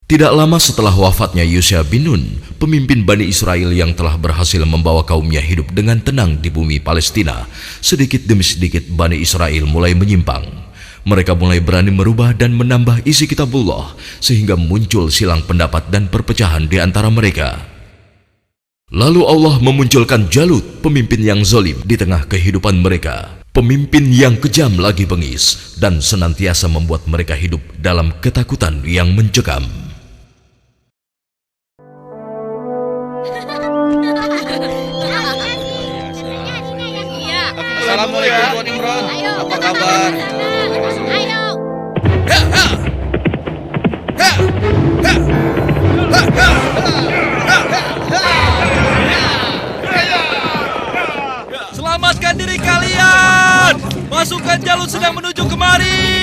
Tidak lama setelah wafatnya Yusha bin Nun, pemimpin Bani Israel yang telah berhasil membawa kaumnya hidup dengan tenang di bumi Palestina, sedikit demi sedikit Bani Israel mulai menyimpang. Mereka mulai berani merubah dan menambah isi kitabullah, sehingga muncul silang pendapat dan perpecahan di antara mereka. Lalu Allah memunculkan Jalut, pemimpin yang zalim di tengah kehidupan mereka. Pemimpin yang kejam lagi bengis dan senantiasa membuat mereka hidup dalam ketakutan yang mencekam. Assalamualaikum Tuan Imran. Apa kabar? Ayo. Selamatkan diri kalian! Pasukan Jalut sedang menuju kemari!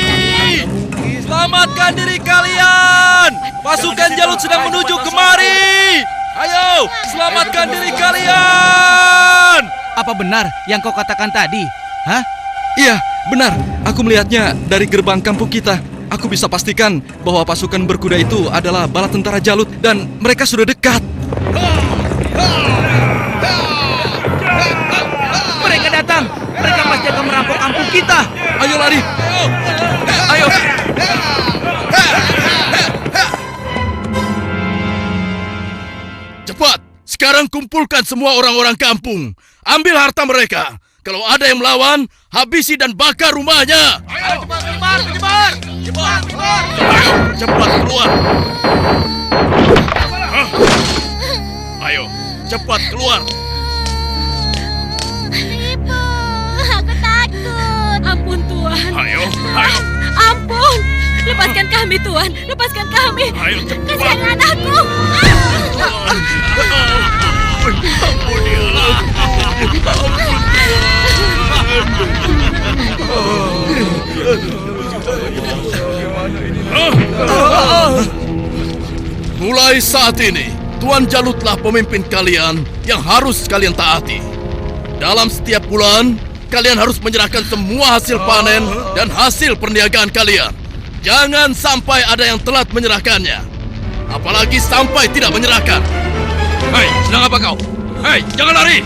Selamatkan diri kalian! Pasukan Jalut sedang menuju kemari! Ayo, selamatkan diri kalian! Apa benar yang kau katakan tadi? Hah? Iya, benar. Aku melihatnya dari gerbang kampung kita. Aku bisa pastikan bahwa pasukan berkuda itu adalah bala tentara Jalut dan mereka sudah dekat. Mereka datang! Mereka pasti akan merampok kampung kita! Ayo lari! Ayo! Cepat! Sekarang kumpulkan semua orang-orang kampung. Ambil harta mereka. Kalau ada yang melawan, habisi dan bakar rumahnya. Ayo, cepat, menyebar! Ayo, cepat keluar. Hah? Ayo, cepat keluar. Ibu, aku takut. Ampun Tuhan. Ayo. Ampun. Lepaskan kami Tuhan. Lepaskan kami. Ayo, cepat. Kasihan anakku. Mulai saat ini, Tuan Jalutlah pemimpin kalian yang harus kalian taati. Dalam setiap bulan, kalian harus menyerahkan semua hasil panen dan hasil perniagaan kalian. Jangan sampai ada yang telat menyerahkannya. Apalagi sampai tidak menyerahkan. Hei, sedang apa kau? Hei, jangan lari!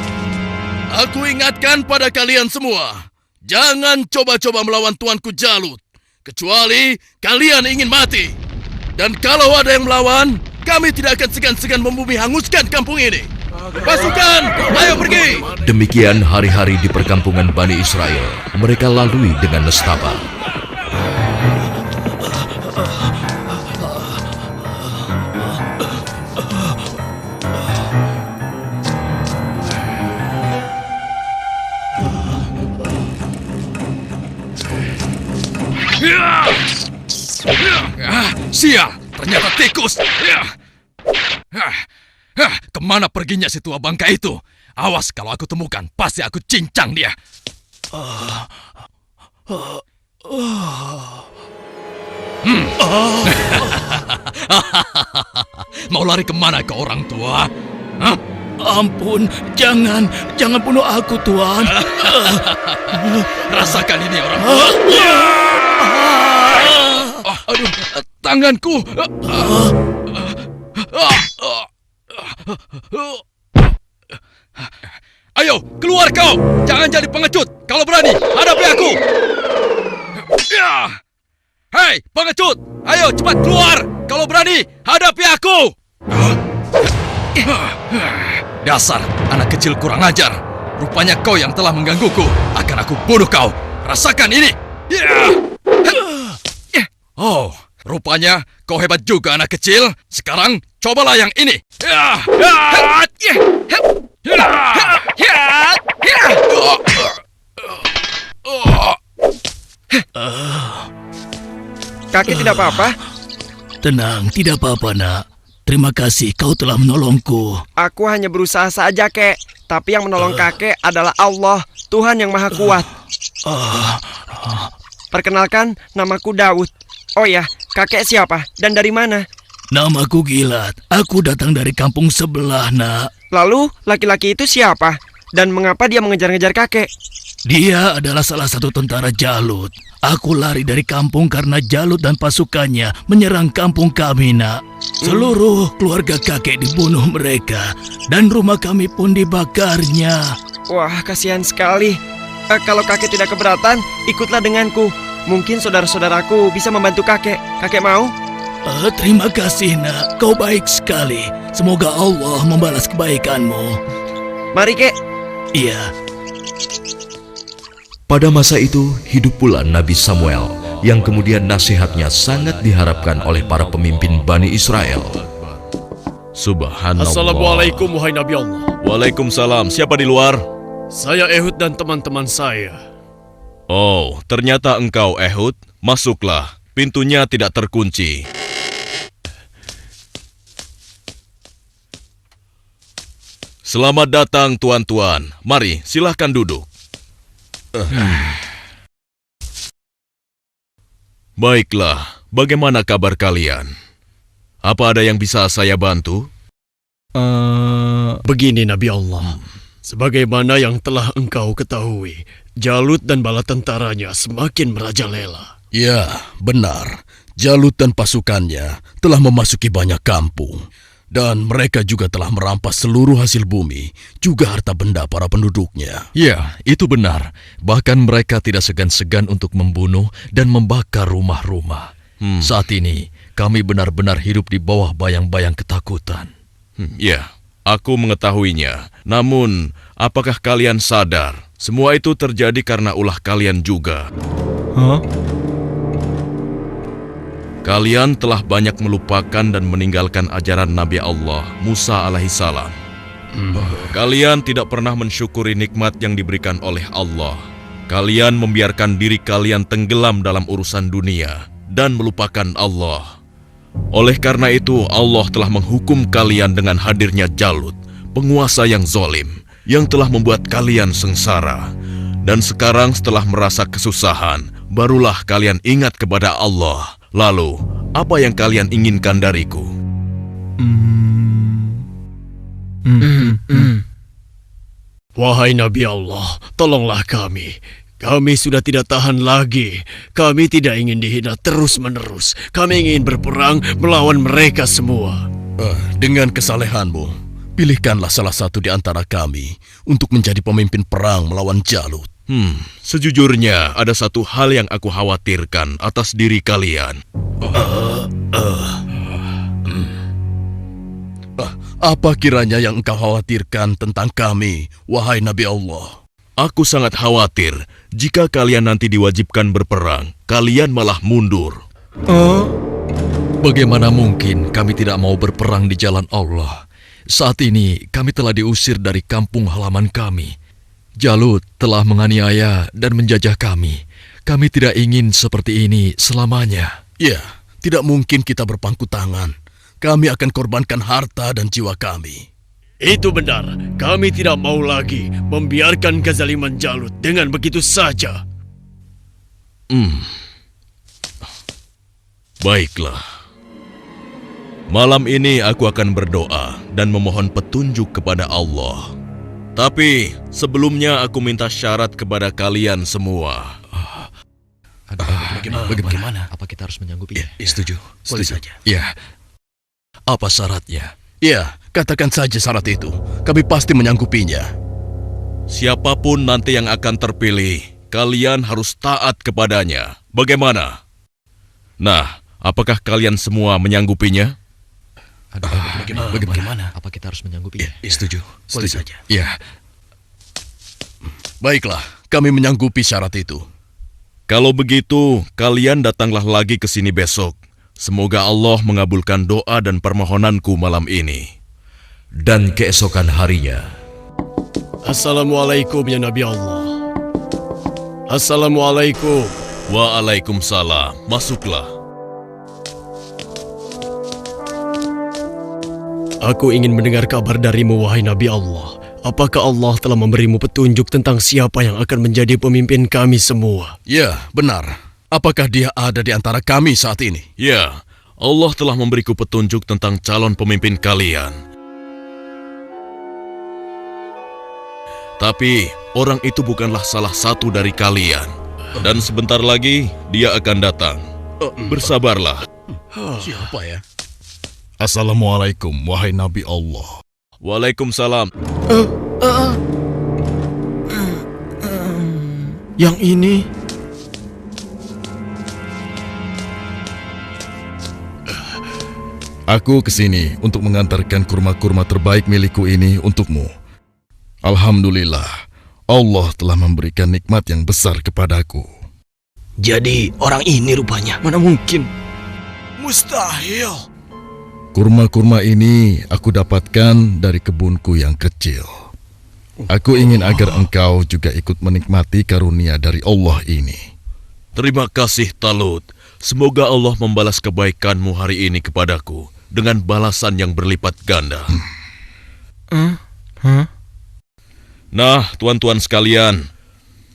Aku ingatkan pada kalian semua, jangan coba-coba melawan Tuanku Jalut, kecuali kalian ingin mati. Dan kalau ada yang melawan, kami tidak akan segan-segan membumi hanguskan kampung ini. Pasukan, ayo pergi! Demikian hari-hari di perkampungan Bani Israel. Mereka lalui dengan nestapa. Sial, ternyata tikus. Kemana perginya si tua bangka itu? Awas kalau aku temukan, pasti aku cincang dia. Mau lari kemana ke orang tua? Hah? Ampun, jangan bunuh aku, Tuan. Rasakan ini orang tua. Aduh, tanganku. Ayo, keluar kau. Jangan jadi pengecut. Kalau berani, hadapi aku. Hei, pengecut. Ayo, cepat keluar. Kalau berani, hadapi aku. Dasar anak kecil kurang ajar. Rupanya kau yang telah menggangguku. Akan aku bunuh kau. Rasakan ini. Oh, rupanya kau hebat juga anak kecil. Sekarang cobalah yang ini. Kakek tidak apa-apa? Tenang, tidak apa-apa, Nak. Terima kasih kau telah menolongku. Aku hanya berusaha saja, Kek. Tapi yang menolong kakek adalah Allah, Tuhan yang Maha Kuat. Perkenalkan, namaku Daud. Oh ya, kakek siapa dan dari mana? Namaku Gilat. Aku datang dari kampung sebelah, Nak. Lalu, laki-laki itu siapa? Dan mengapa dia mengejar-ngejar kakek? Dia adalah salah satu tentara Jalut. Aku lari dari kampung karena Jalut dan pasukannya menyerang kampung kami, nak. Seluruh keluarga kakek dibunuh mereka, dan rumah kami pun dibakarnya. Wah, kasihan sekali. Kalau kakek tidak keberatan, ikutlah denganku. Mungkin saudara-saudaraku bisa membantu kakek. Kakek mau? Terima kasih, nak. Kau baik sekali. Semoga Allah membalas kebaikanmu. Mari, Kek. Iya. Pada masa itu, hidup pula Nabi Samuel, yang kemudian nasihatnya sangat diharapkan oleh para pemimpin Bani Israel. Subhanallah. Assalamualaikum wahai Nabi Allah. Waalaikumsalam. Siapa di luar? Saya Ehud dan teman-teman saya. Oh, ternyata engkau Ehud. Masuklah. Pintunya tidak terkunci. Selamat datang tuan-tuan. Mari, silahkan duduk. Baiklah, bagaimana kabar kalian? Apa ada yang bisa saya bantu? Begini Nabi Allah. Sebagaimana yang telah engkau ketahui, Jalut dan bala tentaranya semakin merajalela. Ya, benar. Jalut dan pasukannya telah memasuki banyak kampung. Dan mereka juga telah merampas seluruh hasil bumi, juga harta benda para penduduknya. Ya, itu benar. Bahkan mereka tidak segan-segan untuk membunuh dan membakar rumah-rumah. Saat ini, kami benar-benar hidup di bawah bayang-bayang ketakutan. Ya, aku mengetahuinya. Namun, apakah kalian sadar semua itu terjadi karena ulah kalian juga? Kalian telah banyak melupakan dan meninggalkan ajaran Nabi Allah, Musa alaihissalam. Kalian tidak pernah mensyukuri nikmat yang diberikan oleh Allah. Kalian membiarkan diri kalian tenggelam dalam urusan dunia dan melupakan Allah. Oleh karena itu, Allah telah menghukum kalian dengan hadirnya Jalut, penguasa yang zalim, yang telah membuat kalian sengsara. Dan sekarang setelah merasa kesusahan, barulah kalian ingat kepada Allah. Lalu, apa yang kalian inginkan dariku? Wahai Nabi Allah, tolonglah kami. Kami sudah tidak tahan lagi. Kami tidak ingin dihina terus-menerus. Kami ingin berperang melawan mereka semua. Dengan kesalehanmu, pilihkanlah salah satu di antara kami untuk menjadi pemimpin perang melawan Jalut. Sejujurnya ada satu hal yang aku khawatirkan atas diri kalian. Apa kiranya yang engkau khawatirkan tentang kami, wahai Nabi Allah? Aku sangat khawatir jika kalian nanti diwajibkan berperang, kalian malah mundur. Bagaimana mungkin kami tidak mau berperang di jalan Allah? Saat ini kami telah diusir dari kampung halaman kami. Jalut telah menganiaya dan menjajah kami. Kami tidak ingin seperti ini selamanya. Ya, tidak mungkin kita berpangku tangan. Kami akan korbankan harta dan jiwa kami. Itu benar. Kami tidak mau lagi membiarkan kezaliman Jalut dengan begitu saja. Baiklah. Malam ini aku akan berdoa dan memohon petunjuk kepada Allah. Tapi sebelumnya aku minta syarat kepada kalian semua. Bagaimana? Apa kita harus menyanggupinya? Setuju. Saja. Ya. Apa syaratnya? Ya, katakan saja syarat itu. Kami pasti menyanggupinya. Siapapun nanti yang akan terpilih, kalian harus taat kepadanya. Bagaimana? Nah, apakah kalian semua menyanggupinya? Bagaimana? Apa kita harus menyanggupinya? Setuju. Saja. Ya. Baiklah, kami menyanggupi syarat itu. Kalau begitu, kalian datanglah lagi ke sini besok. Semoga Allah mengabulkan doa dan permohonanku malam ini. Dan keesokan harinya, Assalamualaikum ya Nabi Allah. Assalamualaikum. Waalaikumsalam. Masuklah. Aku ingin mendengar kabar darimu, wahai Nabi Allah. Apakah Allah telah memberimu petunjuk tentang siapa yang akan menjadi pemimpin kami semua? Ya, benar. Apakah dia ada di antara kami saat ini? Ya, Allah telah memberiku petunjuk tentang calon pemimpin kalian. Tapi orang itu bukanlah salah satu dari kalian. Dan sebentar lagi dia akan datang. Bersabarlah. Siapa ya? Assalamualaikum, wahai Nabi Allah. Waalaikumsalam. Yang ini... Aku kesini untuk mengantarkan kurma-kurma terbaik milikku ini untukmu. Alhamdulillah, Allah telah memberikan nikmat yang besar kepadaku. Jadi orang ini rupanya. Mana mungkin? Mustahil. Kurma-kurma ini aku dapatkan dari kebunku yang kecil. Aku ingin agar engkau juga ikut menikmati karunia dari Allah ini. Terima kasih Talut. Semoga Allah membalas kebaikanmu hari ini kepadaku dengan balasan yang berlipat ganda. Nah, tuan-tuan sekalian,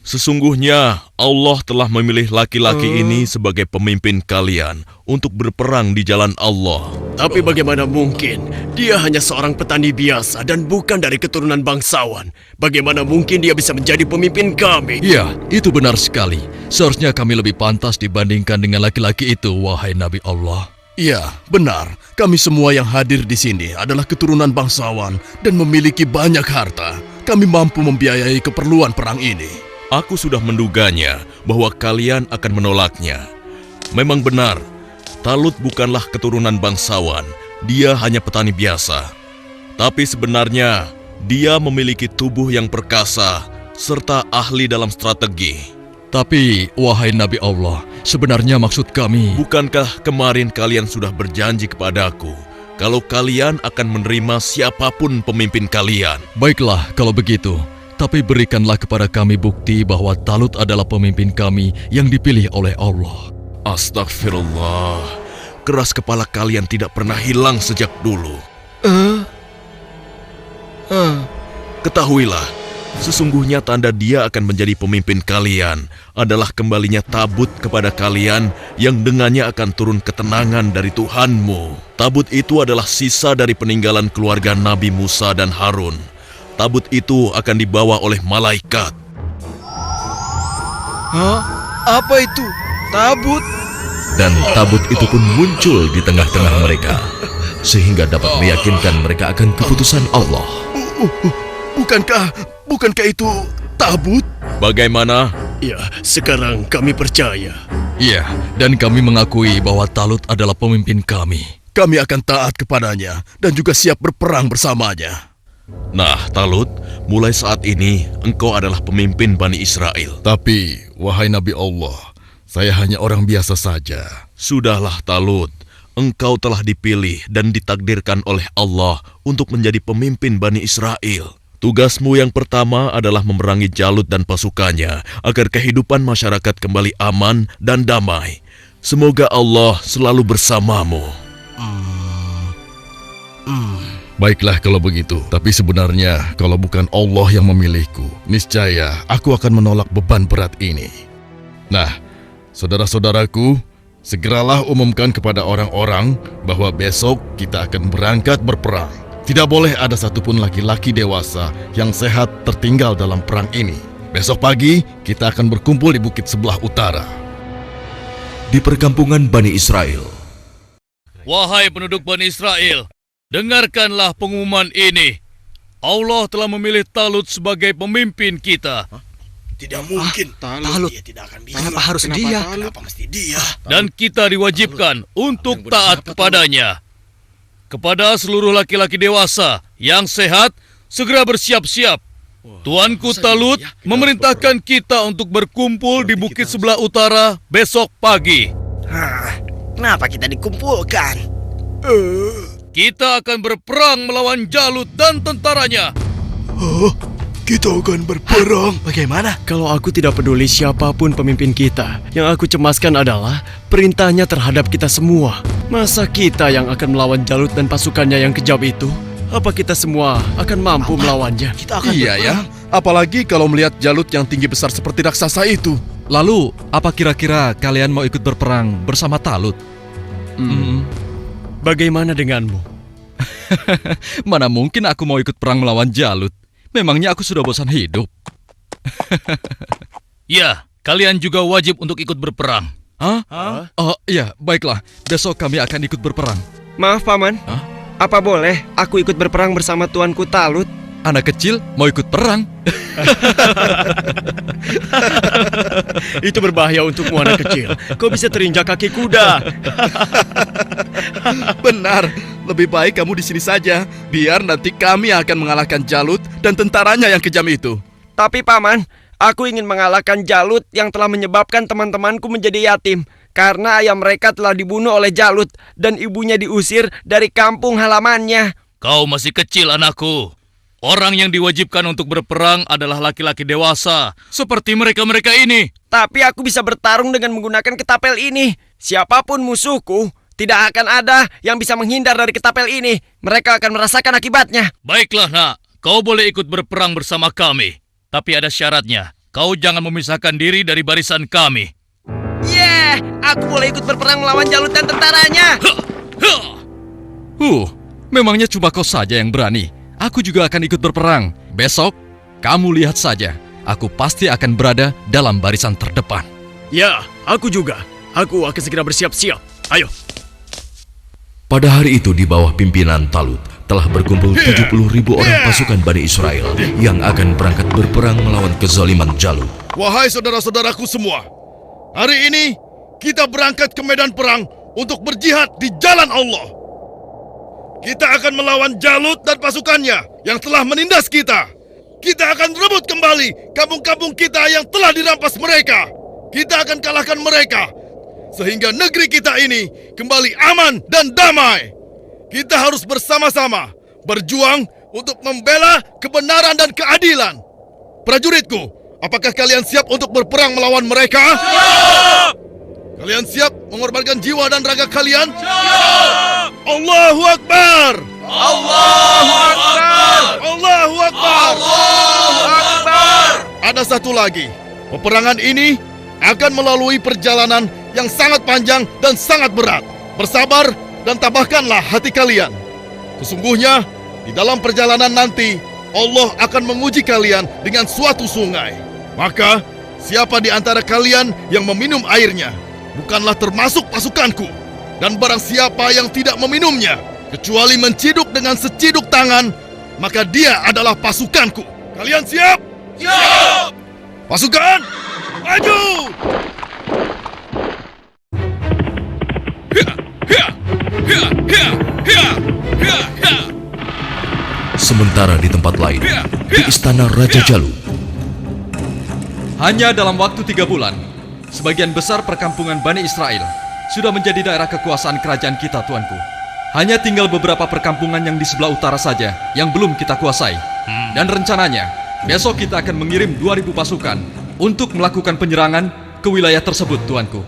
sesungguhnya Allah telah memilih laki-laki ini sebagai pemimpin kalian untuk berperang di jalan Allah. Tapi bagaimana mungkin? Dia hanya seorang petani biasa dan bukan dari keturunan bangsawan. Bagaimana mungkin dia bisa menjadi pemimpin kami? Ya, itu benar sekali. Seharusnya kami lebih pantas dibandingkan dengan laki-laki itu, wahai Nabi Allah. Ya, benar. Kami semua yang hadir di sini adalah keturunan bangsawan dan memiliki banyak harta. Kami mampu membiayai keperluan perang ini. Aku sudah menduganya bahwa kalian akan menolaknya. Memang benar, Talut bukanlah keturunan bangsawan. Dia hanya petani biasa. Tapi sebenarnya, dia memiliki tubuh yang perkasa serta ahli dalam strategi. Tapi, wahai Nabi Allah, sebenarnya maksud kami... Bukankah kemarin kalian sudah berjanji kepadaku kalau kalian akan menerima siapapun pemimpin kalian? Baiklah, kalau begitu. Tapi berikanlah kepada kami bukti bahwa Talut adalah pemimpin kami yang dipilih oleh Allah. Astagfirullah. Keras kepala kalian tidak pernah hilang sejak dulu. Ketahuilah, sesungguhnya tanda dia akan menjadi pemimpin kalian adalah kembalinya tabut kepada kalian yang dengannya akan turun ketenangan dari Tuhanmu. Tabut itu adalah sisa dari peninggalan keluarga Nabi Musa dan Harun. Tabut itu akan dibawa oleh malaikat. Hah? Apa itu? Tabut? Dan tabut itu pun muncul di tengah-tengah mereka, sehingga dapat meyakinkan mereka akan keputusan Allah. Bukankah itu tabut? Bagaimana? Ya, sekarang kami percaya. Iya, dan kami mengakui bahwa Talut adalah pemimpin kami. Kami akan taat kepadanya dan juga siap berperang bersamanya. Nah, Talut, mulai saat ini engkau adalah pemimpin Bani Israel. Tapi, wahai Nabi Allah, saya hanya orang biasa saja. Sudahlah, Talut. Engkau telah dipilih dan ditakdirkan oleh Allah untuk menjadi pemimpin Bani Israel. Tugasmu yang pertama adalah memerangi Jalut dan pasukannya agar kehidupan masyarakat kembali aman dan damai. Semoga Allah selalu bersamamu. Baiklah kalau begitu, tapi sebenarnya kalau bukan Allah yang memilihku, niscaya aku akan menolak beban berat ini. Nah, saudara-saudaraku, segeralah umumkan kepada orang-orang bahwa besok kita akan berangkat berperang. Tidak boleh ada satupun laki-laki dewasa yang sehat tertinggal dalam perang ini. Besok pagi kita akan berkumpul di bukit sebelah utara. Di perkampungan Bani Israel, Wahai penduduk Bani Israel, dengarkanlah pengumuman ini. Allah telah memilih Talut sebagai pemimpin kita. Tidak mungkin. Talut. Dia tidak akan bisa. Kenapa harus dia? Kenapa mesti dia? Dan kita diwajibkan untuk taat kepadanya. Kepada seluruh laki-laki dewasa yang sehat, segera bersiap-siap. Tuanku Talut memerintahkan kita untuk berkumpul di bukit sebelah utara besok pagi. Kenapa kita dikumpulkan? Kita akan berperang melawan Jalut dan tentaranya. Kita akan berperang. Bagaimana? Kalau aku tidak peduli siapapun pemimpin kita, yang aku cemaskan adalah perintahnya terhadap kita semua. Masa kita yang akan melawan Jalut dan pasukannya yang kejam itu? Apa kita semua akan mampu melawannya? Kita akan ya. Apalagi kalau melihat Jalut yang tinggi besar seperti raksasa itu. Lalu, apa kira-kira kalian mau ikut berperang bersama Talut? Bagaimana denganmu? Mana mungkin aku mau ikut perang melawan Jalut. Memangnya aku sudah bosan hidup? Ya, kalian juga wajib untuk ikut berperang. Hah? Oh iya, baiklah. Besok kami akan ikut berperang. Maaf, Paman. Hah? Apa boleh aku ikut berperang bersama tuanku Talut? Anak kecil mau ikut perang? Itu berbahaya untukmu anak kecil. Kau bisa terinjak kaki kuda. Benar, lebih baik kamu di sini saja. Biar nanti kami akan mengalahkan Jalut dan tentaranya yang kejam itu. Tapi Paman, aku ingin mengalahkan Jalut yang telah menyebabkan teman-temanku menjadi yatim. Karena ayah mereka telah dibunuh oleh Jalut dan ibunya diusir dari kampung halamannya. Kau masih kecil, anakku. Orang yang diwajibkan untuk berperang adalah laki-laki dewasa, seperti mereka-mereka ini. Tapi aku bisa bertarung dengan menggunakan ketapel ini. Siapapun musuhku, tidak akan ada yang bisa menghindar dari ketapel ini. Mereka akan merasakan akibatnya. Baiklah, nak. Kau boleh ikut berperang bersama kami. Tapi ada syaratnya. Kau jangan memisahkan diri dari barisan kami. Yeah, aku boleh ikut berperang melawan Jalut dan tentaranya. Memangnya cuma kau saja yang berani. Aku juga akan ikut berperang. Besok, kamu lihat saja. Aku pasti akan berada dalam barisan terdepan. Ya, aku juga. Aku akan segera bersiap-siap. Ayo. Pada hari itu di bawah pimpinan Talut telah berkumpul 70.000 orang pasukan Bani Israel yang akan berangkat berperang melawan kezaliman Jalut. Wahai saudara-saudaraku semua, hari ini kita berangkat ke medan perang untuk berjihad di jalan Allah. Kita akan melawan Jalut dan pasukannya yang telah menindas kita. Kita akan rebut kembali kampung-kampung kita yang telah dirampas mereka. Kita akan kalahkan mereka sehingga negeri kita ini kembali aman dan damai. Kita harus bersama-sama berjuang untuk membela kebenaran dan keadilan. Prajuritku, apakah kalian siap untuk berperang melawan mereka? Siap! Kalian siap mengorbankan jiwa dan raga kalian? Siap! Allahu Akbar! Allahu Akbar! Allahu Akbar! Allahu Akbar! Ada satu lagi. Peperangan ini akan melalui perjalanan yang sangat panjang dan sangat berat. Bersabar dan tabahkanlah hati kalian. Sesungguhnya, di dalam perjalanan nanti, Allah akan menguji kalian dengan suatu sungai. Maka, siapa di antara kalian yang meminum airnya, bukanlah termasuk pasukanku. Dan barang siapa yang tidak meminumnya, kecuali menciduk dengan seciduk tangan, maka dia adalah pasukanku. Kalian siap? Siap! Pasukan, maju! Sementara di tempat lain, di istana Raja Jalut, Hanya dalam waktu 3 bulan, sebagian besar perkampungan Bani Israel sudah menjadi daerah kekuasaan kerajaan kita, tuanku. Hanya tinggal beberapa perkampungan yang di sebelah utara saja yang belum kita kuasai. Dan rencananya, besok kita akan mengirim 2.000 pasukan untuk melakukan penyerangan ke wilayah tersebut, tuanku.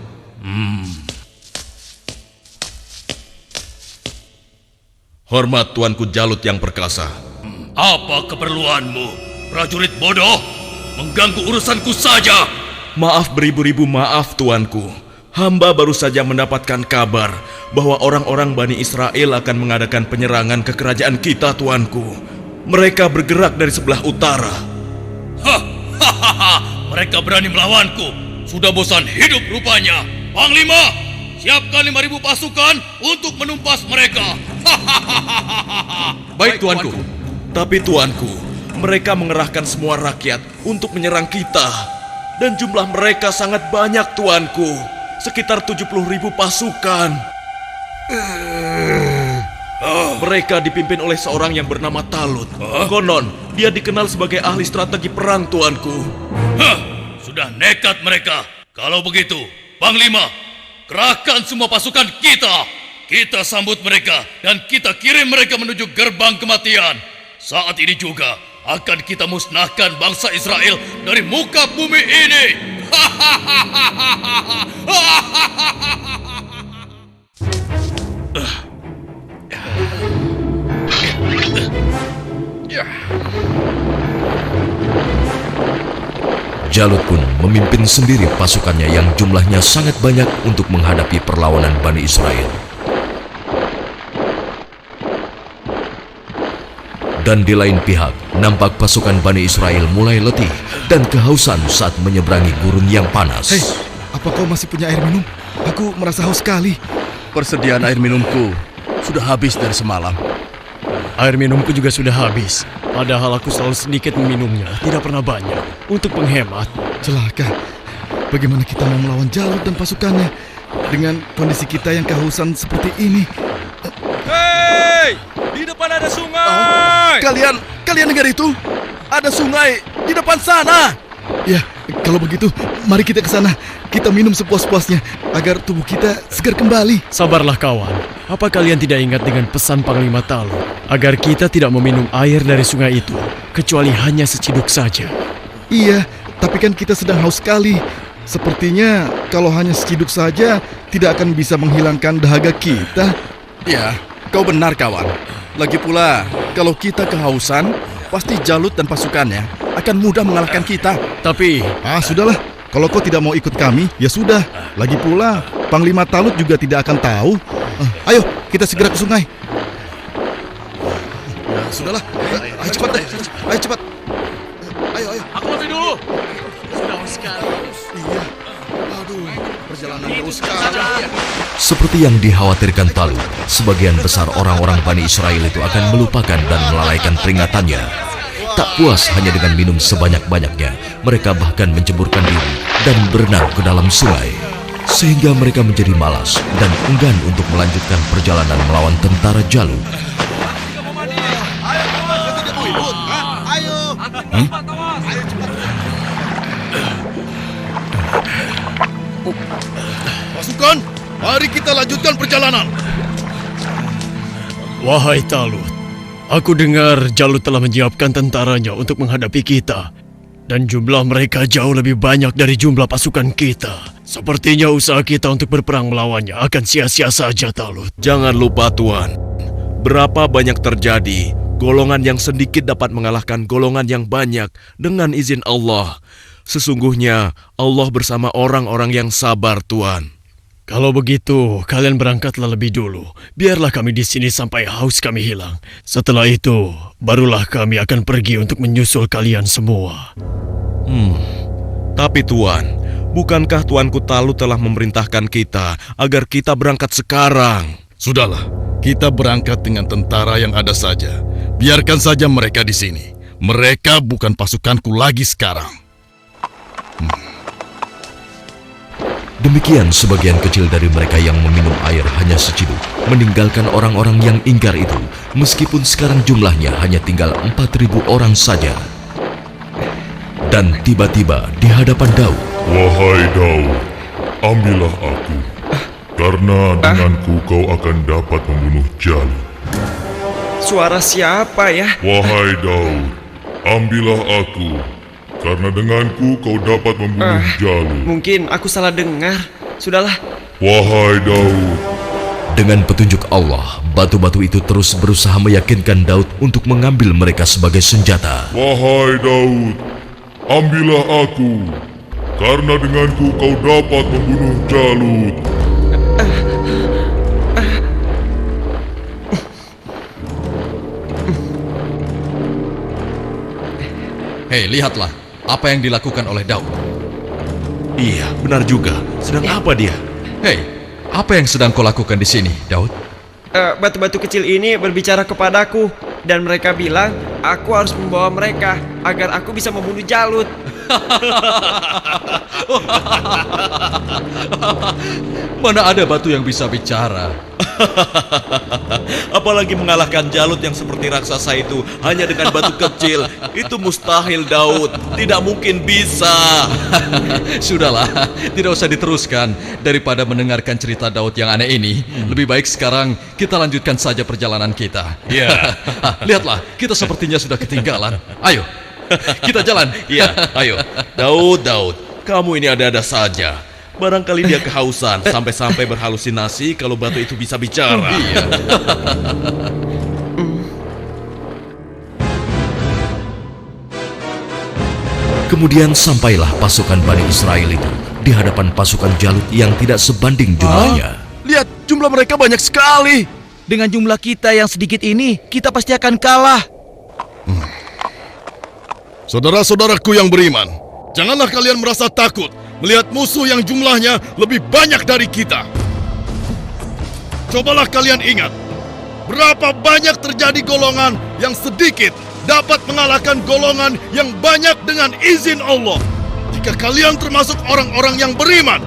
Hormat tuanku Jalut yang perkasa. Apa keperluanmu, prajurit bodoh? Mengganggu urusanku saja. Maaf beribu-ribu maaf tuanku. Hamba baru saja mendapatkan kabar bahwa orang-orang Bani Israel akan mengadakan penyerangan ke kerajaan kita, tuanku. Mereka bergerak dari sebelah utara. Mereka berani melawanku. Sudah bosan hidup rupanya. Panglima, siapkan 5.000 pasukan untuk menumpas mereka. Baik, tuanku. Tapi tuanku, mereka mengerahkan semua rakyat untuk menyerang kita. Dan jumlah mereka sangat banyak, tuanku. Sekitar 70.000 pasukan. Mereka dipimpin oleh seorang yang bernama Talut. Konon, dia dikenal sebagai ahli strategi perang, tuanku. Sudah nekat mereka. Kalau begitu, Panglima, kerahkan semua pasukan kita. Kita sambut mereka dan kita kirim mereka menuju gerbang kematian. Saat ini juga akan kita musnahkan bangsa Israel dari muka bumi ini. Jalut pun memimpin sendiri pasukannya yang jumlahnya sangat banyak untuk menghadapi perlawanan Bani Israel. Dan di lain pihak, nampak pasukan Bani Israel mulai letih dan kehausan saat menyeberangi gurun yang panas. Hei, apa kau masih punya air minum? Aku merasa haus sekali. Persediaan air minumku sudah habis dari semalam. Air minumku juga sudah habis. Padahal aku selalu sedikit meminumnya, tidak pernah banyak. Untuk menghemat. Celaka. Bagaimana kita mau melawan Jalut dan pasukannya dengan kondisi kita yang kehausan seperti ini? Hei! Di depan ada sungai! Kalian dengar itu? Ada sungai di depan sana. Ya, kalau begitu, mari kita ke sana. Kita minum sepuas-puasnya agar tubuh kita segar kembali. Sabarlah kawan. Apa kalian tidak ingat dengan pesan Panglima Talut agar kita tidak meminum air dari sungai itu, kecuali hanya seciduk saja? Iya, tapi kan kita sedang haus sekali. Sepertinya kalau hanya seciduk saja tidak akan bisa menghilangkan dahaga kita. Ya, kau benar kawan. Lagi pula, kalau kita kehausan, pasti Jalut dan pasukannya akan mudah mengalahkan kita. Tapi, Sudahlah. Kalau kau tidak mau ikut kami, ya sudah. Lagi pula, Panglima Talut juga tidak akan tahu. Ayo, kita segera ke sungai. Ya, sudahlah. Ayo cepat deh. Ayo cepat. Ayo. Aku mati dulu. Sudah haus sekali. Iya. Aduh, perjalanan jauh sekali. Seperti yang dikhawatirkan Talut, sebagian besar orang-orang Bani Israel itu akan melupakan dan melalaikan peringatannya. Tak puas hanya dengan minum sebanyak-banyaknya, mereka bahkan menceburkan diri dan berenang ke dalam sungai. Sehingga mereka menjadi malas dan enggan untuk melanjutkan perjalanan melawan tentara Jalut. Pasukan, mari kita lanjutkan perjalanan. wahai Talut, aku dengar Jalut telah menyiapkan tentaranya untuk menghadapi kita. Dan jumlah mereka jauh lebih banyak dari jumlah pasukan kita. Sepertinya usaha kita untuk berperang melawannya akan sia-sia saja, Talut. Jangan lupa Tuan, berapa banyak terjadi, golongan yang sedikit dapat mengalahkan golongan yang banyak dengan izin Allah. Sesungguhnya Allah bersama orang-orang yang sabar, Tuan. Kalau begitu, kalian berangkatlah lebih dulu. Biarlah kami di sini sampai haus kami hilang. Setelah itu, barulah kami akan pergi untuk menyusul kalian semua. Tapi Tuan, bukankah Tuanku Talut telah memerintahkan kita agar kita berangkat sekarang? Sudahlah, kita berangkat dengan tentara yang ada saja. Biarkan saja mereka di sini. Mereka bukan pasukanku lagi sekarang. Demikian sebagian kecil dari mereka yang meminum air hanya seciduk, meninggalkan orang-orang yang ingkar itu, meskipun sekarang jumlahnya hanya tinggal 4.000 orang saja. Dan tiba-tiba di hadapan Daud, Wahai Daud, ambillah aku, karena denganku kau akan dapat membunuh Jalut. Suara siapa ya? Wahai Daud, ambillah aku, karena denganku kau dapat membunuh Jalut. Mungkin aku salah dengar. Sudahlah. Wahai Daud, dengan petunjuk Allah, batu-batu itu terus berusaha meyakinkan Daud untuk mengambil mereka sebagai senjata. wahai Daud, ambillah aku, karena denganku kau dapat membunuh Jalut. Hei, lihatlah apa yang dilakukan oleh Daud. Iya, benar juga. Sedang apa dia? Hei, apa yang sedang kau lakukan di sini, Daud? Batu-batu kecil ini berbicara kepadaku. Dan mereka bilang, aku harus membawa mereka agar aku bisa membunuh Jalut. Mana ada batu yang bisa bicara? Apalagi mengalahkan Jalut yang seperti raksasa itu hanya dengan batu kecil. Itu mustahil, Daud. Tidak mungkin bisa. Sudahlah, tidak usah diteruskan. Daripada mendengarkan cerita Daud yang aneh ini, lebih baik sekarang kita lanjutkan saja perjalanan kita. Ya. Lihatlah, kita sepertinya sudah ketinggalan. Ayo, kita jalan. Iya, ayo. Daud, kamu ini ada-ada saja. Barangkali dia kehausan sampai-sampai berhalusinasi kalau batu itu bisa bicara. Iya. Kemudian sampailah pasukan Bani Israel itu di hadapan pasukan Jalut yang tidak sebanding jumlahnya. Lihat, jumlah mereka banyak sekali. Dengan jumlah kita yang sedikit ini, kita pasti akan kalah. Saudara-saudaraku yang beriman, janganlah kalian merasa takut melihat musuh yang jumlahnya lebih banyak dari kita. Cobalah kalian ingat, berapa banyak terjadi golongan yang sedikit dapat mengalahkan golongan yang banyak dengan izin Allah. Jika kalian termasuk orang-orang yang beriman,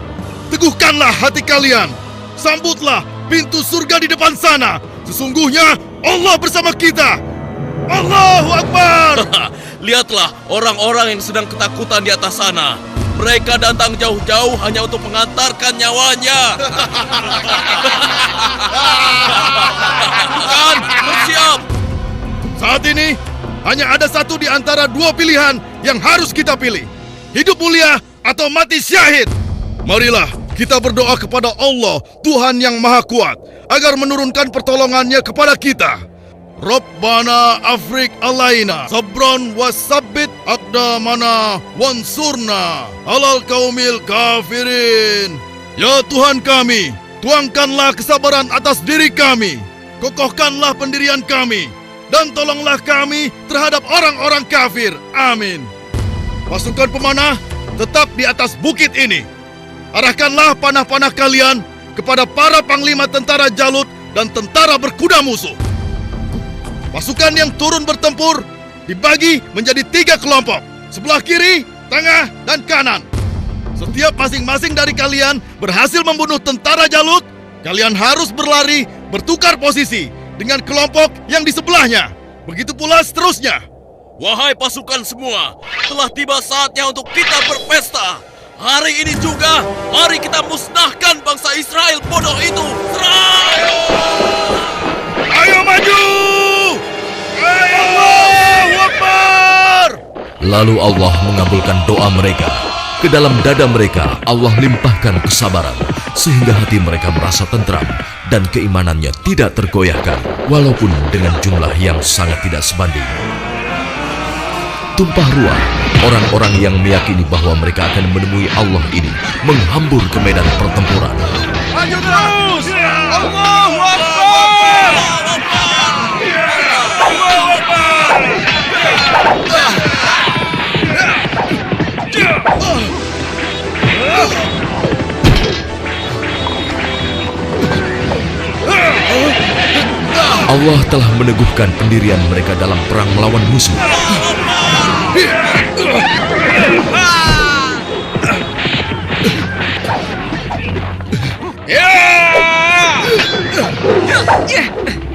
teguhkanlah hati kalian. Sambutlah pintu surga di depan sana. Sesungguhnya Allah bersama kita. Allahu Akbar! Lihatlah orang-orang yang sedang ketakutan di atas sana. Mereka datang jauh-jauh hanya untuk mengantarkan nyawanya. Bukan, bersiap. Saat ini, hanya ada satu di antara dua pilihan yang harus kita pilih. Hidup mulia atau mati syahid. Marilah kita berdoa kepada Allah, Tuhan yang Maha Kuat, agar menurunkan pertolongannya kepada kita. Rabbana afrik alaina sabron wasabbit aqdamana wansurna alal kaumil kafirin. Ya Tuhan kami, tuangkanlah kesabaran atas diri kami, kokohkanlah pendirian kami, dan tolonglah kami terhadap orang-orang kafir. Amin. Pasukan pemanah tetap di atas bukit ini. Arahkanlah panah-panah kalian kepada para panglima tentara Jalut dan tentara berkuda musuh. Pasukan yang turun bertempur dibagi menjadi 3 kelompok, sebelah kiri, tengah, dan kanan. Setiap masing-masing dari kalian berhasil membunuh tentara Jalut, kalian harus berlari bertukar posisi dengan kelompok yang di sebelahnya. Begitu pula seterusnya. Wahai pasukan semua, telah tiba saatnya untuk kita berpesta. Hari ini juga, mari kita musnahkan bangsa Israel bodoh itu. Serang! Ayo maju! Ayo! Allahu Akbar! Lalu Allah mengabulkan doa mereka. Ke dalam dada mereka Allah limpahkan kesabaran, sehingga hati mereka merasa tentram dan keimanannya tidak tergoyahkan, walaupun dengan jumlah yang sangat tidak sebanding. Tumpah ruah, orang-orang yang meyakini bahwa mereka akan menemui Allah ini menghambur ke medan pertempuran. Maju terus! Allahu Akbar! Allah telah meneguhkan pendirian mereka dalam perang melawan musuh.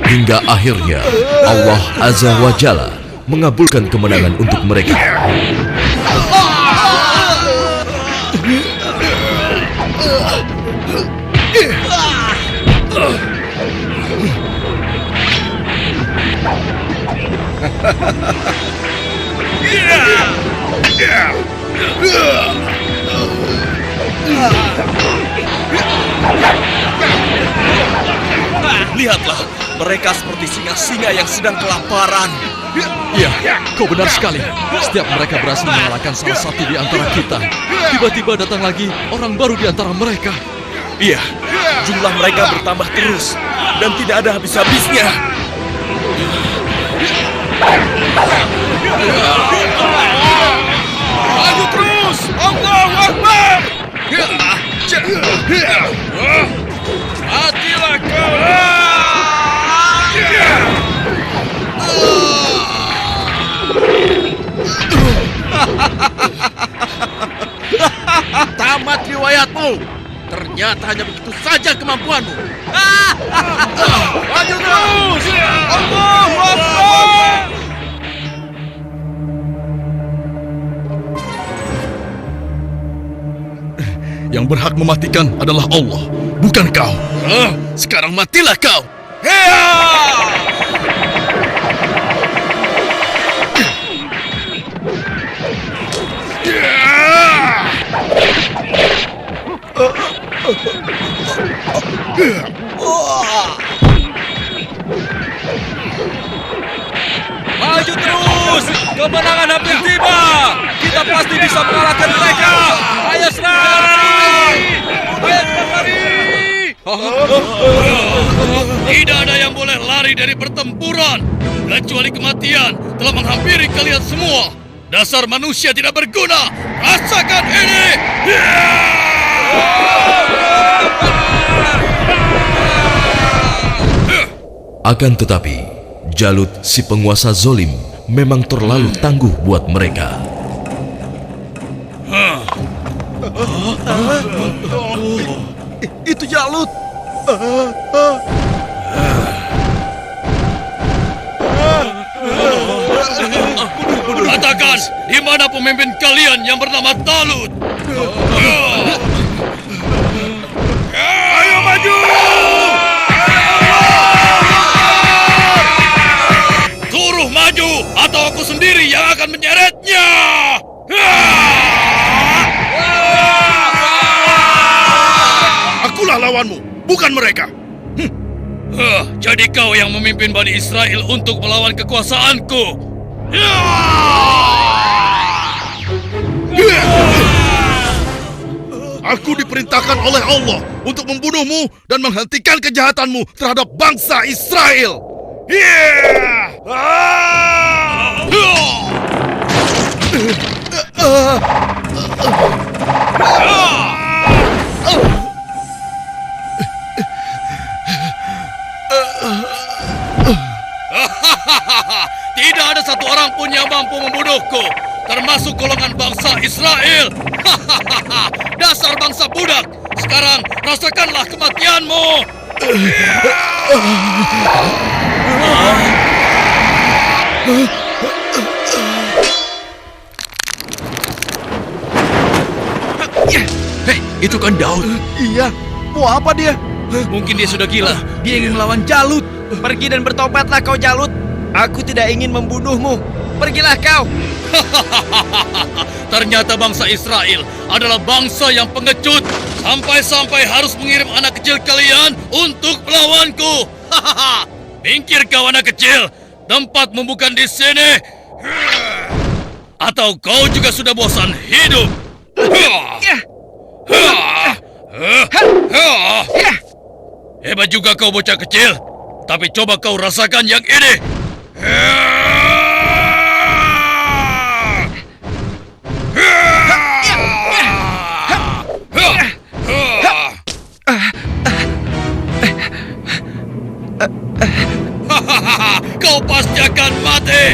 Hingga akhirnya Allah Azza wa Jalla mengabulkan kemenangan untuk mereka. Lihatlah, mereka seperti singa-singa yang sedang kelaparan. Iya, kau benar sekali. Setiap mereka berhasil mengalahkan salah satu di antara kita, tiba-tiba datang lagi orang baru di antara mereka. Iya, jumlah mereka bertambah terus dan tidak ada habis-habisnya. Maju terus! Allahu Akbar! Matilah kau! Tamat riwayatmu. Ternyata hanya begitu saja kemampuanmu. Maju terus! Allahu Akbar! Yang berhak mematikan adalah Allah, bukan kau. Sekarang matilah kau. Maju terus! Kemenangan hampir tiba! Kita pasti bisa mengalahkan mereka! Ayo serang! Ayo lari! Tidak ada yang boleh lari dari pertempuran, kecuali kematian telah menghampiri kalian semua. Dasar manusia tidak berguna. Rasakan ini. Akan tetapi, Jalut si penguasa zolim memang terlalu tangguh buat mereka. Itu Jalut. Katakan, di mana pemimpin kalian yang bernama Talut? Ayo maju! Suruh maju, atau aku sendiri yang akan menyeretnya! Akulah lawanmu, bukan mereka. Jadi kau yang memimpin Bani Israel untuk melawan kekuasaanku. Aku diperintahkan oleh Allah untuk membunuhmu dan menghentikan kejahatanmu terhadap bangsa Israel. Tidak ada satu orang pun yang mampu membunuhku, termasuk golongan bangsa Israel. Dasar bangsa budak. Sekarang rasakanlah kematianmu. Hei, itu kan Daud. Iya, mau apa dia? Mungkin dia sudah gila. Dia ingin melawan Jalut. Pergi dan bertobatlah kau Jalut. Aku tidak ingin membunuhmu. Pergilah kau. Ternyata bangsa Israel adalah bangsa yang pengecut. Sampai-sampai harus mengirim anak kecil kalian untuk melawanku. Minggir kau anak kecil. Tempatmu bukan di sini. Atau kau juga sudah bosan hidup? Hebat juga kau bocah kecil. Tapi coba kau rasakan yang ini. Kau pasti akan mati.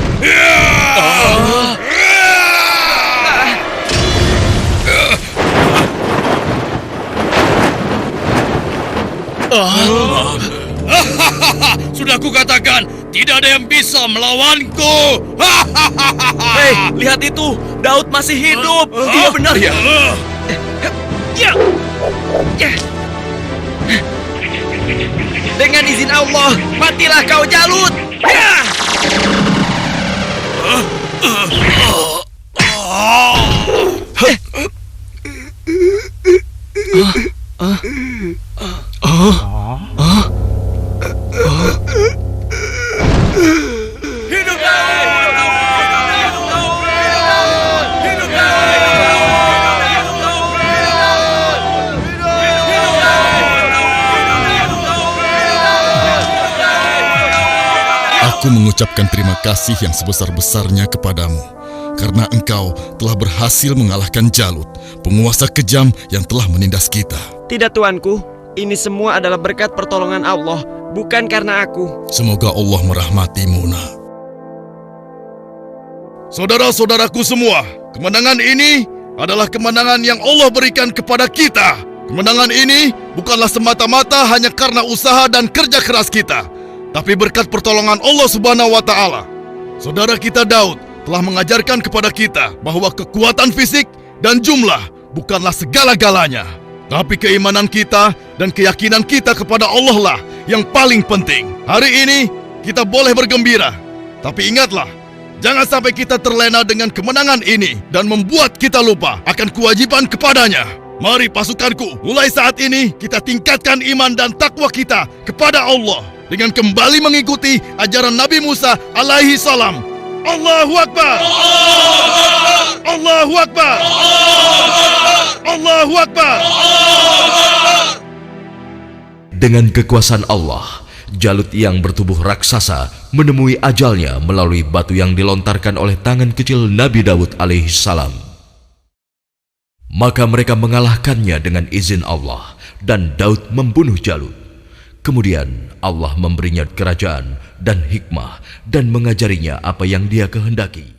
Sudah kukatakan, tidak ada yang bisa melawanku. Hei, lihat itu. Daud masih hidup. Iya benar ya. Dengan izin Allah, matilah kau Jalut. Aku mengucapkan terima kasih yang sebesar-besarnya kepadamu, karena engkau telah berhasil mengalahkan Jalut, penguasa kejam yang telah menindas kita. Tidak tuanku, ini semua adalah berkat pertolongan Allah, bukan karena aku. Semoga Allah merahmatimu, nak. Saudara-saudaraku semua, kemenangan ini adalah kemenangan yang Allah berikan kepada kita. Kemenangan ini bukanlah semata-mata hanya karena usaha dan kerja keras kita, tapi berkat pertolongan Allah Subhanahu wa Ta'ala. Saudara kita Daud telah mengajarkan kepada kita bahwa kekuatan fisik dan jumlah bukanlah segala-galanya, tapi keimanan kita dan keyakinan kita kepada Allah lah yang paling penting. Hari ini kita boleh bergembira, tapi ingatlah, jangan sampai kita terlena dengan kemenangan ini dan membuat kita lupa akan kewajiban kepadanya. Mari pasukanku, mulai saat ini kita tingkatkan iman dan takwa kita kepada Allah dengan kembali mengikuti ajaran Nabi Musa alaihi salam. Allahu Akbar! Allahu Akbar! Allahu Akbar! Dengan kekuasaan Allah, Jalut yang bertubuh raksasa menemui ajalnya melalui batu yang dilontarkan oleh tangan kecil Nabi Daud alaihissalam. Maka mereka mengalahkannya dengan izin Allah dan Daud membunuh Jalut. Kemudian Allah memberinya kerajaan dan hikmah dan mengajarinya apa yang Dia kehendaki.